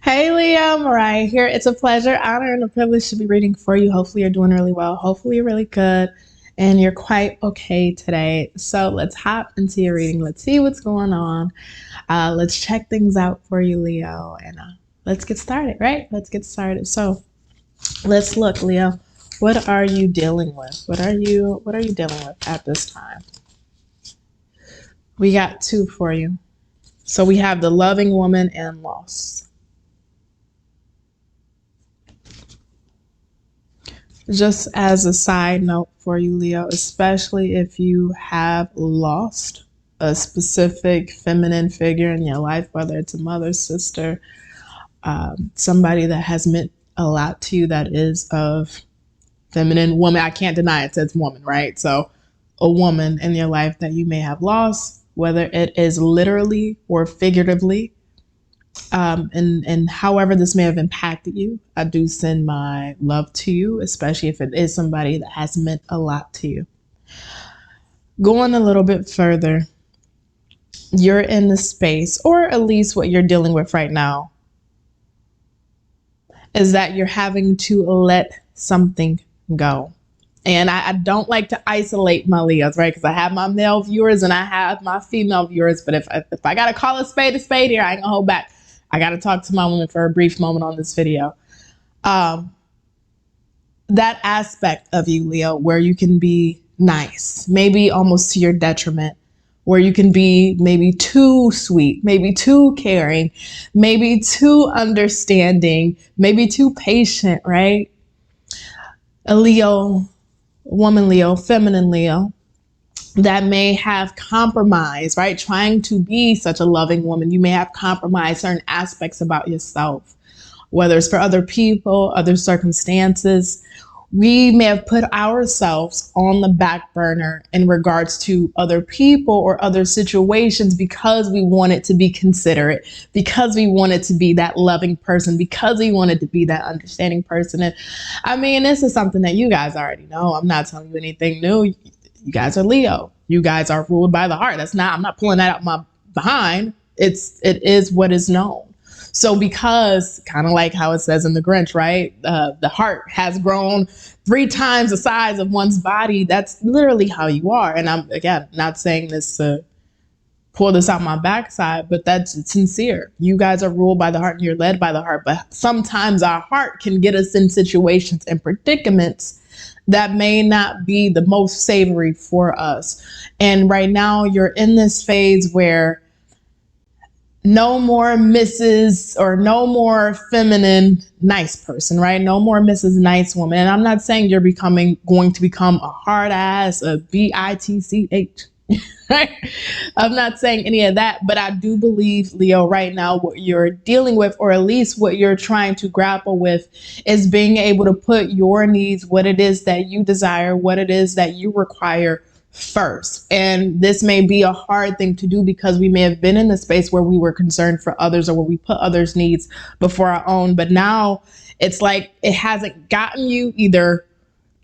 Hey Leo, Mariah here. It's a pleasure, honor, and a privilege to be reading for you. Hopefully you're doing really well. Hopefully you're really good and you're quite okay today. So let's hop into your reading. Let's see what's going on. Let's check things out for you, Leo, and let's get started, right? Let's get started. So let's look, Leo. What are you dealing with? What are you dealing with at this time? We got two for you. So we have the loving woman and loss. Just as a side note for you, Leo, especially if you have lost a specific feminine figure in your life, whether it's a mother, sister, somebody that has meant a lot to you that is of feminine woman. I can't deny it says woman, right? So a woman in your life that you may have lost, whether it is literally or figuratively, and however this may have impacted you, I do send my love to you, especially if it is somebody that has meant a lot to you. Going a little bit further, you're in the space, or at least what you're dealing with right now, is that you're having to let something go. And I don't like to isolate my Leos, right? Because I have my male viewers and I have my female viewers. But if I got to call a spade here, I ain't gonna hold back. I got to talk to my woman for a brief moment on this video. That aspect of you, Leo, where you can be nice, maybe almost to your detriment, where you can be maybe too sweet, maybe too caring, maybe too understanding, maybe too patient, right? A Leo, woman Leo, feminine Leo, that may have compromised, right? Trying to be such a loving woman, you may have compromised certain aspects about yourself, whether it's for other people, other circumstances. We may have put ourselves on the back burner in regards to other people or other situations because we wanted to be considerate, because we wanted to be that loving person, because we wanted to be that understanding person. And I mean, this is something that you guys already know. I'm not telling you anything new. You guys are Leo. You guys are ruled by the heart. I'm not pulling that out my behind. It is what is known. So because, kind of like how it says in the Grinch, right? The heart has grown 3 times the size of one's body. That's literally how you are. And I'm, again, not saying this to pull this out my backside, but that's sincere. You guys are ruled by the heart and you're led by the heart. But sometimes our heart can get us in situations and predicaments that may not be the most savory for us. And right now you're in this phase where no more Mrs. or no more feminine nice person, right? No more Mrs. Nice Woman. And I'm not saying you're going to become a hard ass, a bitch. Right? I'm not saying any of that, but I do believe, Leo, right now, what you're dealing with, or at least what you're trying to grapple with, is being able to put your needs, what it is that you desire, what it is that you require first. And this may be a hard thing to do because we may have been in a space where we were concerned for others or where we put others' needs before our own. But now it's like it hasn't gotten you either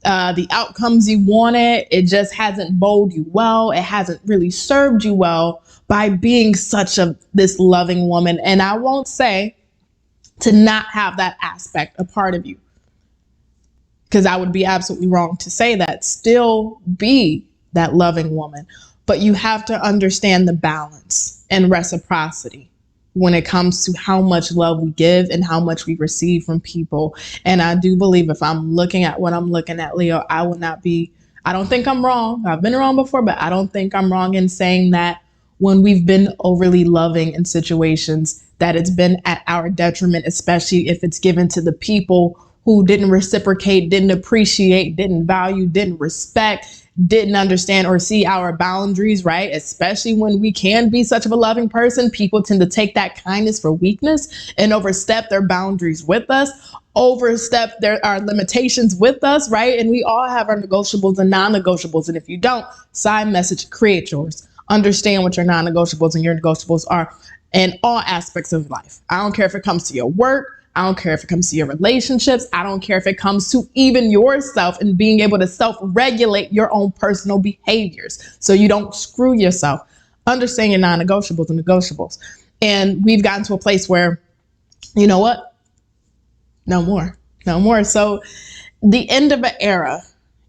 the outcomes you wanted. It just hasn't bowled you well. It hasn't really served you well by being this loving woman. And I won't say to not have that aspect a part of you, because I would be absolutely wrong to say that. Still be that loving woman, but you have to understand the balance and reciprocity when it comes to how much love we give and how much we receive from people. And I do believe, if I'm looking at what I'm looking at, Leo, I don't think I'm wrong. I've been wrong before, but I don't think I'm wrong in saying that when we've been overly loving in situations, that it's been at our detriment, especially if it's given to the people who didn't reciprocate, didn't appreciate, didn't value, didn't respect, didn't understand or see our boundaries, right? Especially when we can be such of a loving person, people tend to take that kindness for weakness and overstep their boundaries with us, overstep our limitations with us, right? And we all have our negotiables and non-negotiables. And if you don't, side message, create yours. Understand what your non-negotiables and your negotiables are in all aspects of life. I don't care if it comes to your work. I don't care if it comes to your relationships. I don't care if it comes to even yourself and being able to self-regulate your own personal behaviors so you don't screw yourself. Understand your non-negotiables and negotiables. And we've gotten to a place where You know what? No more. No more. So the end of an era,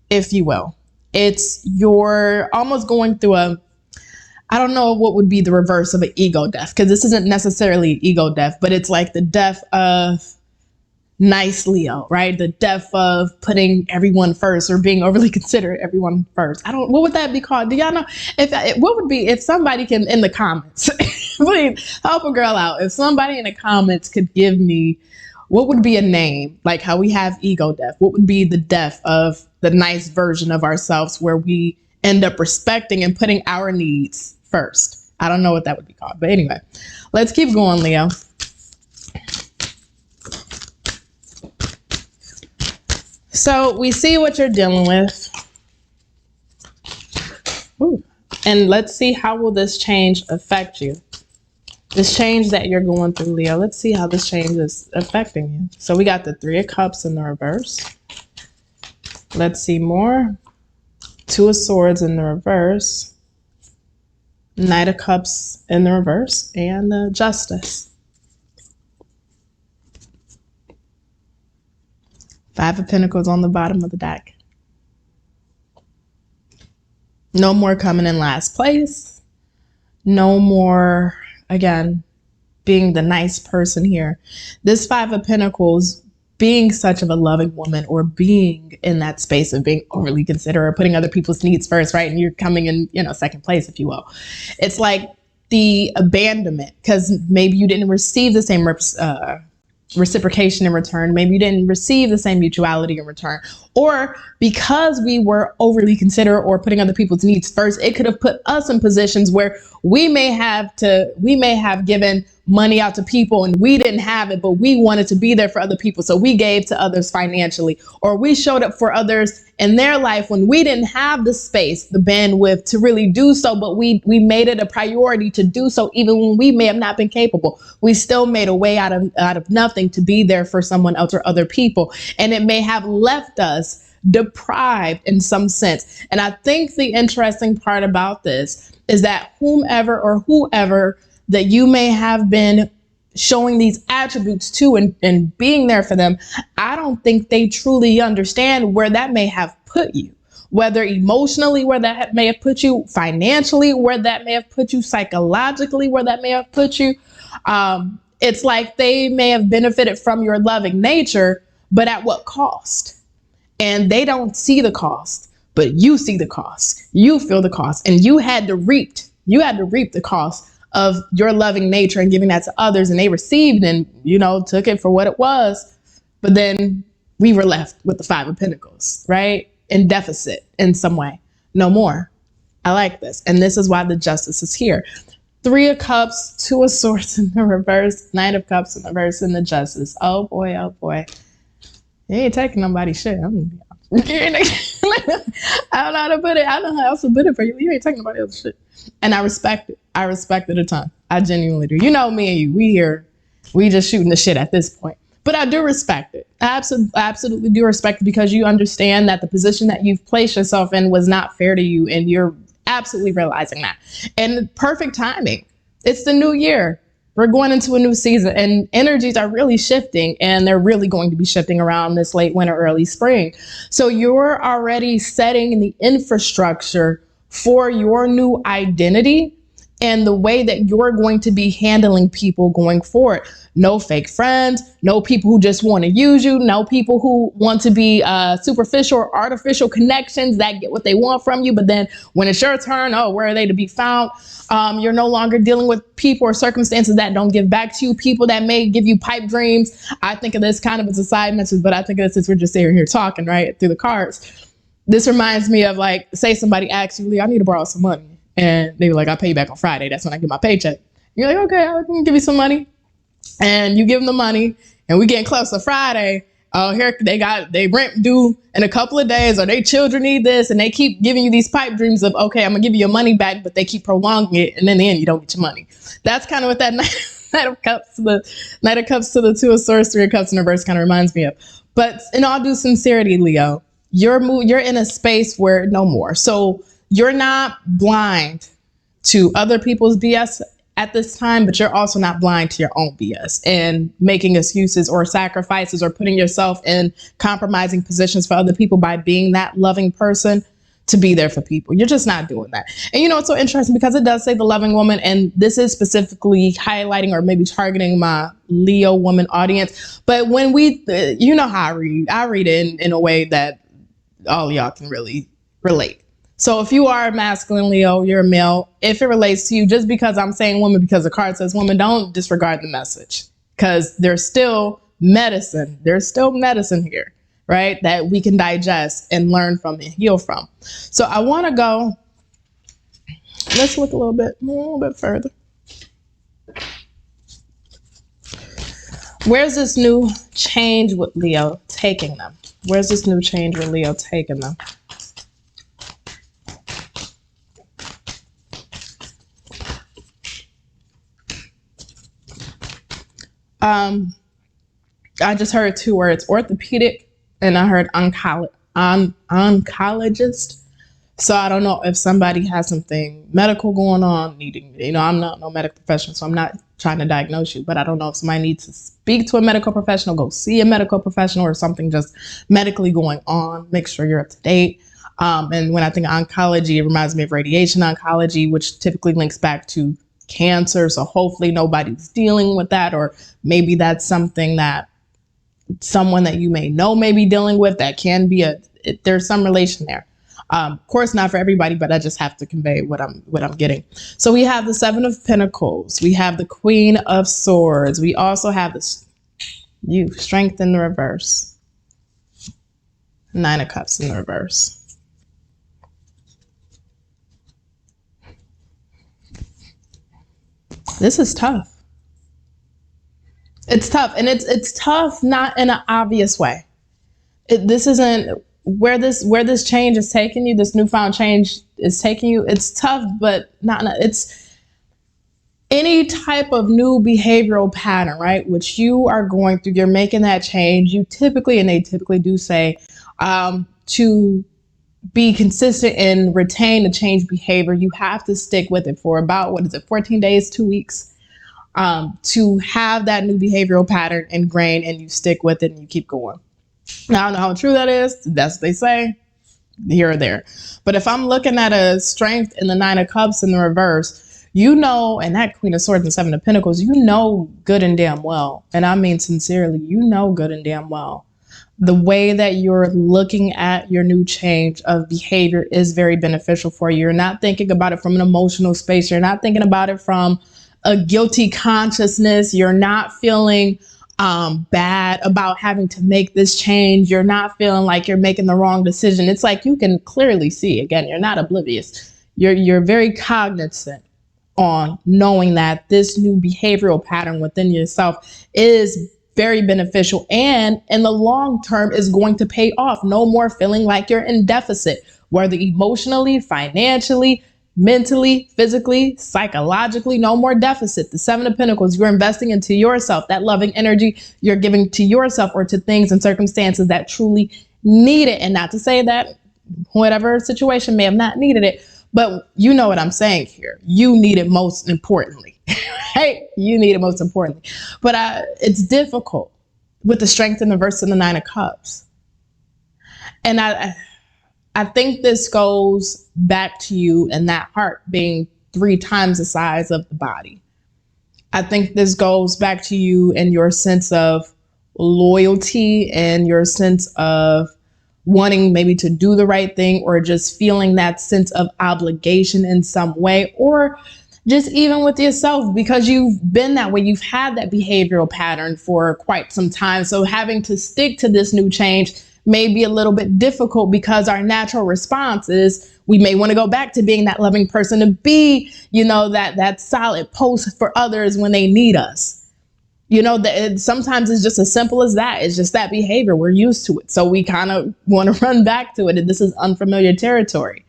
if you will. You're almost going through I don't know what would be the reverse of an ego death, because this isn't necessarily ego death, but it's like the death of nice Leo, right? The death of putting everyone first or being overly considerate everyone first. What would that be called? Do y'all know? What would be, if somebody can in the comments, please help a girl out. If somebody in the comments could give me, what would be a name, like how we have ego death? What would be the death of the nice version of ourselves where we end up respecting and putting our needs first? I don't know what that would be called, but anyway, let's keep going, Leo. So we see what you're dealing with. Ooh. And let's see, how will this change affect you? This change that you're going through, Leo. Let's see how this change is affecting you. So we got the 3 of Cups in the reverse. Let's see more. 2 of Swords in the reverse. Knight of Cups in the reverse. And the Justice. 5 of Pentacles on the bottom of the deck. No more coming in last place. No more, again, being the nice person here. This 5 of Pentacles, being such of a loving woman, or being in that space of being overly considerate, putting other people's needs first, right? And you're coming in, second place, if you will. It's like the abandonment, because maybe you didn't receive the same reciprocation in return. Maybe you didn't receive the same mutuality in return, or because we were overly considerate or putting other people's needs first, it could have put us in positions where we may have given money out to people and we didn't have it, but we wanted to be there for other people. So we gave to others financially, or we showed up for others in their life when we didn't have the space, the bandwidth to really do so, but we made it a priority to do so. Even when we may have not been capable, we still made a way out of nothing to be there for someone else or other people. And it may have left us deprived in some sense. And I think the interesting part about this is that whoever that you may have been showing these attributes to and being there for them, I don't think they truly understand where that may have put you, whether emotionally, where that may have put you, financially, where that may have put you, psychologically, where that may have put you. It's like they may have benefited from your loving nature, but at what cost? And they don't see the cost, but you see the cost. You feel the cost, and you had to reap the cost of your loving nature and giving that to others, and they received and, took it for what it was. But then we were left with the 5 of Pentacles, right? In deficit in some way. No more. I like this. And this is why the Justice is here. 3 of Cups, 2 of Swords in the reverse, Knight of Cups in the reverse, and the Justice. Oh boy, oh boy. You ain't taking nobody's shit. I don't know how to put it. I don't know how else to put it for you. You ain't taking nobody else's shit. And I respect it. I respect it a ton. I genuinely do. You know me and you. We just shooting the shit at this point. But I do respect it. I absolutely do respect it, because you understand that the position that you've placed yourself in was not fair to you. And you're absolutely realizing that. And perfect timing. It's the new year. We're going into a new season, and energies are really shifting, and they're really going to be shifting around this late winter, early spring. So you're already setting the infrastructure for your new identity and the way that you're going to be handling people going forward. No fake friends, no people who just want to use you, no people who want to be superficial or artificial connections that get what they want from you. But then when it's your turn, where are they to be found? You're no longer dealing with people or circumstances that don't give back to you, people that may give you pipe dreams. I think of this kind of as a side message, but I think of this since we're just sitting here talking, right, through the cards. This reminds me of, like, say somebody asks you, Lee, I need to borrow some money. And they were like, I'll pay you back on Friday. That's when I get my paycheck. You're like, okay, I can give you some money. And you give them the money, and we getting close to Friday. Oh, here they rent due in a couple of days, or their children need this, and they keep giving you these pipe dreams of, okay, I'm gonna give you your money back, but they keep prolonging it, and in the end, you don't get your money. That's kind of what that Knight of Cups to the 2 of Swords, 3 of Cups in reverse kind of reminds me of. But in all due sincerity, Leo, you're in a space where no more. So you're not blind to other people's BS at this time, but you're also not blind to your own BS and making excuses or sacrifices or putting yourself in compromising positions for other people by being that loving person to be there for people. You're just not doing that. And it's so interesting because it does say the loving woman, and this is specifically highlighting or maybe targeting my Leo woman audience. But when we, how I read it in a way that all of y'all can really relate. So if you are a masculine Leo, you're a male, if it relates to you, just because I'm saying woman, because the card says woman, don't disregard the message, because there's still medicine. There's still medicine here, right? That we can digest and learn from and heal from. So I want to go, let's look a little bit further. Where's this new change with Leo taking them? Where's this new change with Leo taking them? I just heard two words, orthopedic, and I heard oncologist. So I don't know if somebody has something medical going on, needing, I'm not no medical professional, so I'm not trying to diagnose you, but I don't know if somebody needs to speak to a medical professional, go see a medical professional, or something just medically going on. Make sure you're up to date. And when I think of oncology, it reminds me of radiation oncology, which typically links back to cancer. So hopefully nobody's dealing with that, or maybe that's something that someone that you may know may be dealing with. That can be there's some relation there. Of course, not for everybody, but I just have to convey what I'm getting. So we have the Seven of Pentacles. We have the Queen of Swords. We also have this Strength in the reverse. Nine of Cups in the reverse. This is tough. It's tough, and it's tough not in an obvious way. This isn't where this change is taking you. This newfound change is taking you. It's tough, but it's any type of new behavioral pattern, right? Which you are going through. You're making that change. They typically do say to be consistent and retain a change behavior, you have to stick with it for about, 14 days, 2 weeks, to have that new behavioral pattern ingrained, and you stick with it and you keep going. Now, I don't know how true that is. That's what they say here or there. But if I'm looking at a Strength in the Nine of Cups in the reverse, and that Queen of Swords and Seven of Pentacles, good and damn well. And I mean sincerely, good and damn well. The way that you're looking at your new change of behavior is very beneficial for you. You're not thinking about it from an emotional space. You're not thinking about it from a guilty consciousness. You're not feeling bad about having to make this change. You're not feeling like you're making the wrong decision. It's like you can clearly see, again, you're not oblivious. You're very cognizant on knowing that this new behavioral pattern within yourself is very beneficial, and in the long term is going to pay off. No more feeling like you're in deficit, whether emotionally, financially, mentally, physically, psychologically. No more deficit. The Seven of Pentacles, you're investing into yourself. That loving energy you're giving to yourself or to things and circumstances that truly need it. And not to say that whatever situation may have not needed it, but you know what I'm saying here. You need it most importantly. Right? You need it most importantly. But it's difficult with the Strength in the reverse and the Nine of Cups. And I think this goes back to you and that heart being 3 times the size of the body. I think this goes back to you and your sense of loyalty and your sense of wanting maybe to do the right thing, or just feeling that sense of obligation in some way, or just even with yourself, because you've been that way. You've had that behavioral pattern for quite some time. So having to stick to this new change may be a little bit difficult, because our natural response is we may want to go back to being that loving person, to be, that solid post for others when they need us. Sometimes it's just as simple as that. It's just that behavior. We're used to it. So we kind of want to run back to it. And this is unfamiliar territory.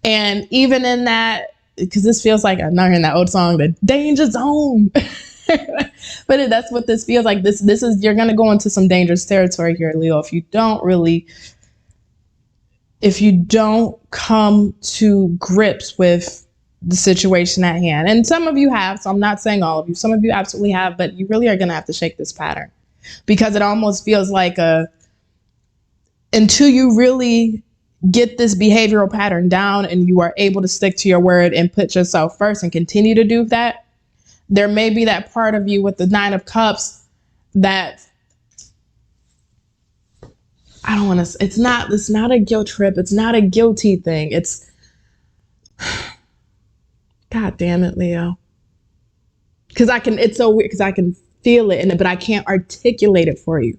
And even in that, because this feels like, I'm not hearing that old song, the danger zone. But that's what this feels like. This is, you're going to go into some dangerous territory here, Leo, if you don't come to grips with the situation at hand. And some of you have, so I'm not saying all of you, some of you absolutely have, but you really are going to have to shake this pattern, because it almost feels like until you really get this behavioral pattern down and you are able to stick to your word and put yourself first and continue to do that, there may be that part of you with the 9 of Cups that I don't want to, it's not a guilt trip. It's not a guilty thing. It's, God damn it, Leo. Because it's so weird because I can feel it, but I can't articulate it for you.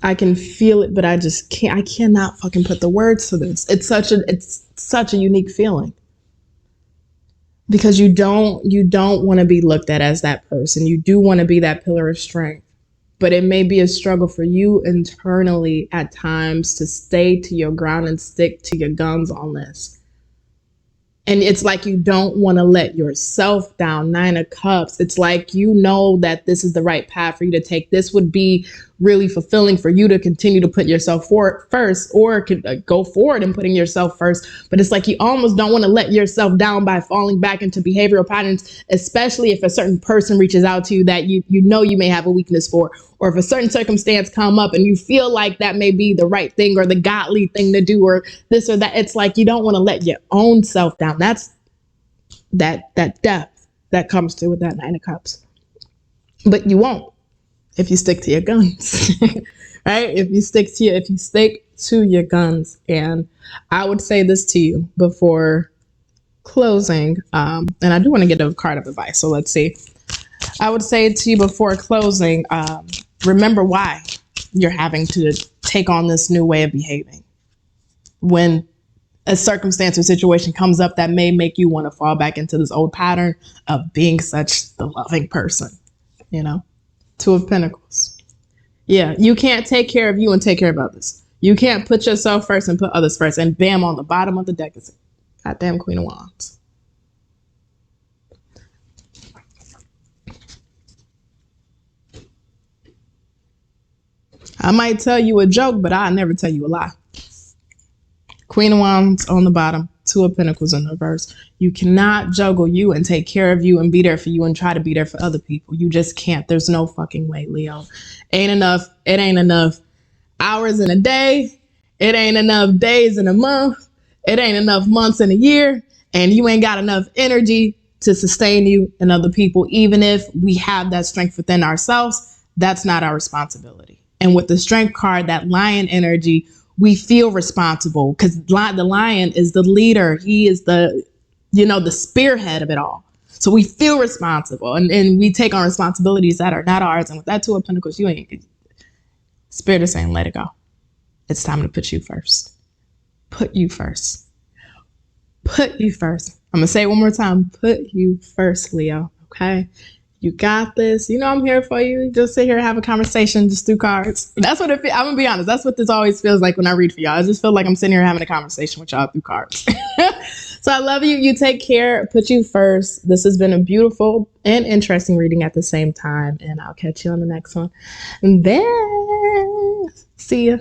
I can feel it, but I just can't, I cannot fucking put the words to this. It's such a unique feeling. Because you don't want to be looked at as that person. You do want to be that pillar of strength. But it may be a struggle for you internally at times to stay to your ground and stick to your guns on this. And it's like you don't want to let yourself down. 9 of Cups. It's like you know that this is the right path for you to take. This would be really fulfilling for you to continue to put yourself forward first, or go forward and putting yourself first. But it's like you almost don't want to let yourself down by falling back into behavioral patterns, especially if a certain person reaches out to you that you know you may have a weakness for, or if a certain circumstance come up and you feel like that may be the right thing or the godly thing to do or this or that. It's like you don't want to let your own self down. That's that depth that comes through with that 9 of Cups. But you won't if you stick to your guns, right? If you stick to your guns. And I would say this to you before closing, and I do want to get a card of advice. So let's see. I would say to you before closing, remember why you're having to take on this new way of behaving. When a circumstance or situation comes up that may make you want to fall back into this old pattern of being such the loving person, 2 of Pentacles. Yeah, you can't take care of you and take care of others. You can't put yourself first and put others first. And bam, on the bottom of the deck is goddamn Queen of Wands. I might tell you a joke, but I'll never tell you a lie. Queen of Wands on the bottom, 2 of Pentacles in the reverse. You cannot juggle you and take care of you and be there for you and try to be there for other people. You just can't. There's no fucking way, Leo. Ain't enough. It ain't enough hours in a day. It ain't enough days in a month. It ain't enough months in a year. And you ain't got enough energy to sustain you and other people. Even if we have that strength within ourselves, that's not our responsibility. And with the Strength card, that lion energy, we feel responsible because the lion is the leader. He is the spearhead of it all. So we feel responsible and we take on responsibilities that are not ours. And with that 2 of Pentacles, Spirit is saying, let it go. It's time to put you first. Put you first. Put you first. I'm going to say it one more time. Put you first, Leo. Okay. You got this. I'm here for you. Just sit here and have a conversation just through cards. That's what I'm going to be honest. That's what this always feels like when I read for y'all. I just feel like I'm sitting here having a conversation with y'all through cards. So I love you. You take care. Put you first. This has been a beautiful and interesting reading at the same time. And I'll catch you on the next one. And then see ya.